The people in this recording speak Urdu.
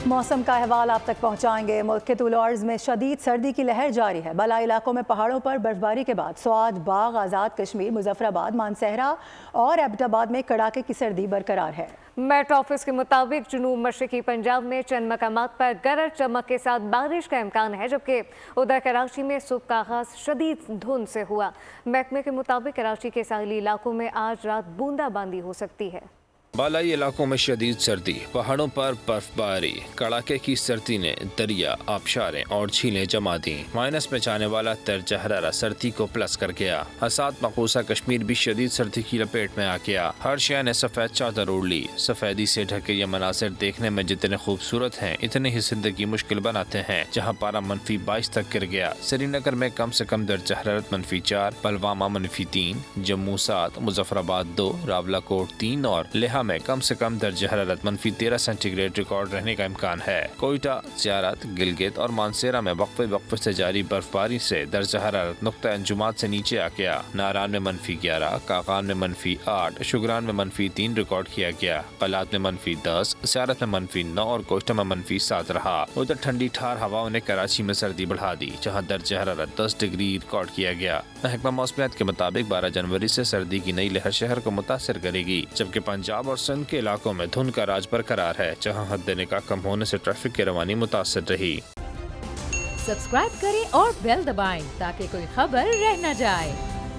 موسم کا احوال آپ تک پہنچائیں گے۔ ملک کے طول و عرض میں شدید سردی کی لہر جاری ہے۔ بالائی علاقوں میں پہاڑوں پر برفباری کے بعد سوات، باغ، آزاد کشمیر، مظفر آباد، مانسہرہ اور ایبٹ آباد میں کڑاکے کی سردی برقرار ہے۔ میٹ آفس کے مطابق جنوب مشرقی پنجاب میں چند مقامات پر گرج چمک کے ساتھ بارش کا امکان ہے، جبکہ ادھر کراچی میں صبح کا آغاز شدید دھند سے ہوا۔ محکمے کے مطابق کراچی کے ساحلی علاقوں میں آج رات بوندا باندی ہو سکتی ہے۔ بالائی علاقوں میں شدید سردی، پہاڑوں پر برف باری، کڑاکے کی سردی نے دریا، آبشاریں اور جھیلیں جما دیں۔ مائنس میں جانے والا درجہ حرارت سردی کو پلس کر گیا۔ اسات مقبوضہ کشمیر بھی شدید سردی کی لپیٹ میں آ گیا۔ ہر شے نے سفید چادر اوڑھ لی۔ سفیدی سے ڈھکے یہ مناظر دیکھنے میں جتنے خوبصورت ہیں اتنے ہی زندگی مشکل بناتے ہیں، جہاں پارہ -22 تک گر گیا۔ سری نگر میں کم سے کم درجہ حرارت -4، پلوامہ -3، جموں 7، مظفر آباد 2، راولہ کوٹ 3 اور لیہہ میں کم سے کم درجہ حرارت -13 سینٹی گریڈ ریکارڈ رہنے کا امکان ہے۔ کوئٹہ، زیارت، گلگت اور مانسہرہ میں وقفے سے جاری برف باری سے درجہ حرارت نقطہ انجماد سے نیچے آ گیا۔ ناران میں -11، کاغان میں -8، شگران میں -3 ریکارڈ کیا گیا۔ قلات میں -10، زیارت میں -9 اور کوئٹہ میں -7 رہا۔ ادھر ٹھنڈی ٹھار ہواؤں نے کراچی میں سردی بڑھا دی، جہاں درجہ حرارت 10 ڈگری ریکارڈ کیا گیا۔ محکمہ موسمیات کے مطابق 12 جنوری سے سردی کی نئی لہر شہر کو متاثر کرے گی، جبکہ پنجاب اور سندھ کے علاقوں میں دھند کا راج برقرار ہے، جہاں حد نکاح کم ہونے سے ٹریفک کی روانی متاثر رہی۔ سبسکرائب کریں اور بیل دبائیں تاکہ کوئی خبر رہ نہ جائے۔